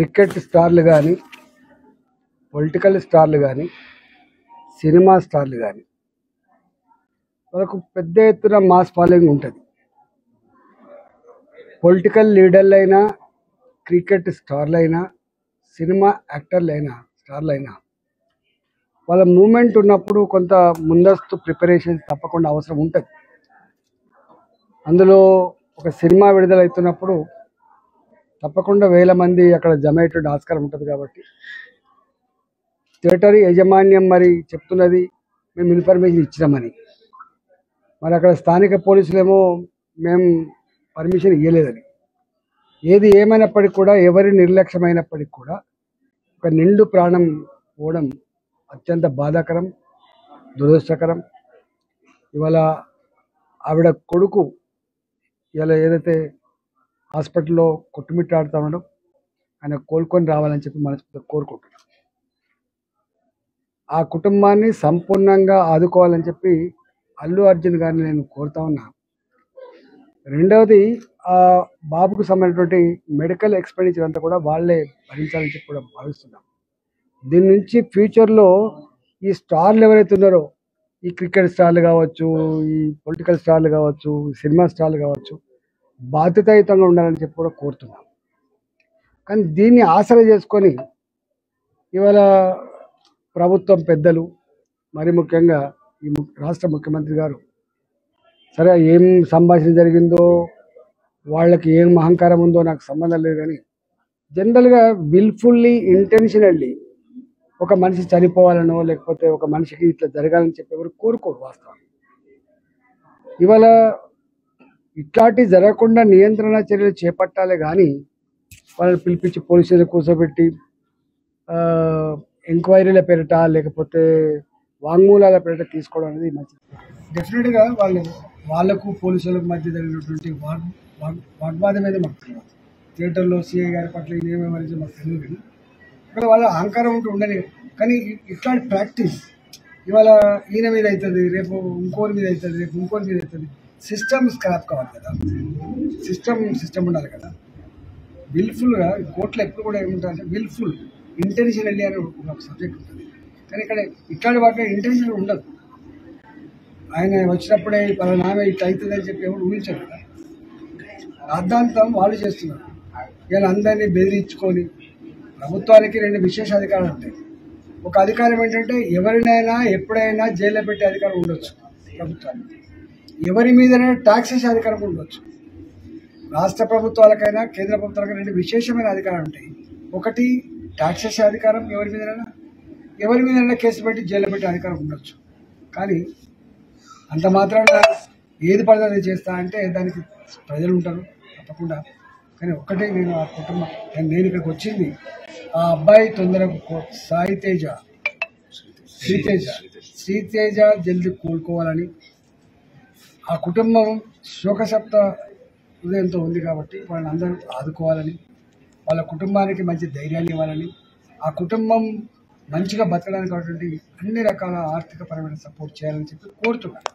Cricket స్టార్లు కానీ, political స్టార్లు కానీ, సినిమా స్టార్లు కానీ వాళ్ళకు పెద్ద ఎత్తున మాస్ ఫాలోయింగ్ ఉంటుంది. పొలిటికల్ లీడర్లైనా, క్రికెట్ స్టార్లైనా, సినిమా యాక్టర్లైనా, స్టార్లైనా వాళ్ళ మూమెంట్ ఉన్నప్పుడు కొంత ముందస్తు ప్రిపరేషన్ తప్పకుండా అవసరం ఉంటుంది. అందులో ఒక సినిమా విడుదలవుతున్నప్పుడు తప్పకుండా వేల మంది అక్కడ జమయ్యేటువంటి ఆస్కారం ఉంటుంది. కాబట్టి థియేటర్ యాజమాన్యం మరి చెప్తున్నది మేము ఇన్ఫర్మేషన్ ఇచ్చినామని, మరి అక్కడ స్థానిక పోలీసులేమో మేము పర్మిషన్ ఇవ్వలేదని. ఏది ఏమైనప్పటికీ కూడా, ఎవరి నిర్లక్ష్యమైనప్పటికీ కూడా ఒక నిండు ప్రాణం పోవడం అత్యంత బాధాకరం, దురదృష్టకరం. ఇవాళ ఆవిడ కొడుకు ఇలా ఏదైతే హాస్పిటల్లో కొట్టుమిట్టాడుతూ ఉండడం, ఆయన కోలుకొని రావాలని చెప్పి మనస్ఫూర్తిగా కోరుకుంటున్నాం. ఆ కుటుంబాన్ని సంపూర్ణంగా ఆదుకోవాలని చెప్పి అల్లు అర్జున్ గారిని నేను కోరుతా ఉన్నా. రెండవది, ఆ బాబుకు సంబంధించినటువంటి మెడికల్ ఎక్స్పెండిచర్ అంతా కూడా వాళ్ళే భరించాలని చెప్పి కూడా భావిస్తున్నాం. దీని నుంచి ఫ్యూచర్లో ఈ స్టార్లు ఎవరైతే ఉన్నారో, ఈ క్రికెట్ స్టార్లు కావచ్చు, ఈ పొలిటికల్ స్టార్లు కావచ్చు, సినిమా స్టార్లు కావచ్చు, బాధ్యతాయుతంగా ఉండాలని చెప్పి కూడా కోరుతున్నాం. కానీ దీన్ని ఆసరా చేసుకొని ఇవాళ ప్రభుత్వం పెద్దలు, మరి ముఖ్యంగా ఈ రాష్ట్ర ముఖ్యమంత్రి గారు, సరే ఏం సంభాషణ జరిగిందో, వాళ్ళకి ఏం అహంకారం ఉందో నాకు సంబంధం లేదు, కానీ జనరల్గా విల్ఫుల్లీ, ఇంటెన్షనల్లీ ఒక మనిషి చనిపోవాలనో లేకపోతే ఒక మనిషికి ఇట్లా జరగాలని చెప్పి ఎవరు కోరుకోరు. వాస్తవం ఇవాళ ఇట్లాంటి జరగకుండా నియంత్రణ చర్యలు చేపట్టాలి, కానీ వాళ్ళని పిలిపించి పోలీసులు కూర్చోబెట్టి ఎంక్వైరీల పేరిట లేకపోతే వాంగ్మూలాల పేరిట తీసుకోవడం అనేది మంచిది. డెఫినెట్గా వాళ్ళకు పోలీసులకు మధ్య జరిగినటువంటి వాగ్వాదం అనేది మాకు తెలియదు. థియేటర్లో సిఐ గారి పట్ల ఏమేమనేది మాకు తెలియదు, కానీ ఇక్కడ వాళ్ళ అహంకారం ఉంటూ ఉండని. కానీ ఇట్లాంటి ప్రాక్టీస్ ఇవాళ ఈయన మీద అవుతుంది, రేపు ఇంకోరి మీద అవుతుంది, రేపు ఇంకోరి మీద అవుతుంది. సిస్టమ్ స్క్రాప్ కావాలి కదా, సిస్టమ్ ఉండాలి కదా. విల్ఫుల్గా కోర్టులో ఎప్పుడు కూడా ఏముంటుందంటే విల్ఫుల్, ఇంటెన్షనల్లీ అని ఒక సబ్జెక్ట్ ఉంటుంది. కానీ ఇక్కడ ఇట్లాంటి వాటిలో ఇంటెన్షన్ ఉండదు. ఆయన వచ్చినప్పుడే నామే ఇట్లా అవుతుంది అని చెప్పి ఎవరు ఊహించారు కదా. రాద్ధాంతం వాళ్ళు చేస్తున్నారు. ఇలా అందరినీ బెదిరించుకొని, ప్రభుత్వానికి రెండు విశేష అధికారాలు ఉంటాయి. ఒక అధికారం ఏంటంటే ఎవరినైనా ఎప్పుడైనా జైల్లో పెట్టే అధికారం ఉండొచ్చు ప్రభుత్వానికి, ఎవరి మీదైనా ట్యాక్స్ వేసే అధికారం ఉండొచ్చు. రాష్ట్ర ప్రభుత్వాలకైనా కేంద్ర ప్రభుత్వాలకైనా రెండు విశేషమైన అధికారాలు ఉంటాయి. ఒకటి ట్యాక్స్ వేసే అధికారం, ఎవరి మీదైనా కేసు పెట్టి జైల్లో పెట్టే అధికారం ఉండొచ్చు. కానీ అంత మాత్రాన ఏది పడితే అది చేస్తా అంటే దానికి ప్రజలు ఉంటారు తప్పకుండా. కానీ ఒక్కటే, నేను ఆ కుటుంబం, నేను ఇక్కడికి వచ్చింది ఆ అబ్బాయి తొందరగా శ్రీతేజ జల్దీ కోలుకోవాలని, ఆ కుటుంబం శోకసప్త హృదయంతో ఉంది కాబట్టి వాళ్ళని అందరూ ఆదుకోవాలని, వాళ్ళ కుటుంబానికి మంచి ధైర్యాన్ని ఇవ్వాలని, ఆ కుటుంబం మంచిగా బతకడానికి కావాల్సిన అన్ని రకాల ఆర్థికపరమైన సపోర్ట్ చేయాలని చెప్పి కోరుతున్నాను.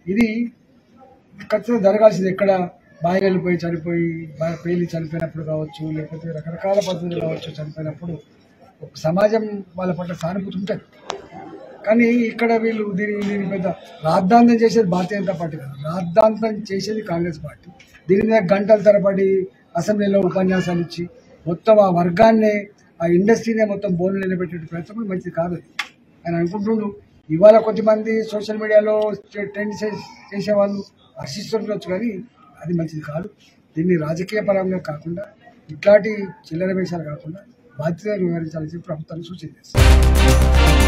ఇది ఖచ్చితంగా జరగాల్సింది. ఎక్కడ బాగా వెళ్ళిపోయి చనిపోయి పేలి చనిపోయినప్పుడు కావచ్చు, లేకపోతే రకరకాల పద్ధతులు కావచ్చు, చనిపోయినప్పుడు ఒక సమాజం వాళ్ళ పట్ల సానుభూతి ఉంటుంది. కానీ ఇక్కడ వీళ్ళు దీని పెద్ద రాద్ధాంతం చేసేది భారతీయ జనతా పార్టీ కాదు, రాద్ధాంతం చేసేది కాంగ్రెస్ పార్టీ. దీని మీద గంటల తరబడి అసెంబ్లీలో ఉపన్యాసాలు ఇచ్చి మొత్తం ఆ వర్గాన్నే, ఆ ఇండస్ట్రీనే మొత్తం బోన్లు నిలబెట్టే ప్రయత్నం కూడా మంచిది కాదు. ఆయన అనుకుంటుండు. ఇవాళ కొంతమంది సోషల్ మీడియాలో ట్రెండ్ చేసేవాళ్ళు హర్షిస్తుండొచ్చు, కానీ అది మంచిది కాదు. దీన్ని రాజకీయ పరంగా కాకుండా, ఇట్లాంటి చిల్లర వేషాలు కాకుండా బాధ్యతగా వివరించాలని చెప్పి ప్రభుత్వాన్ని సూచన చేస్తారు.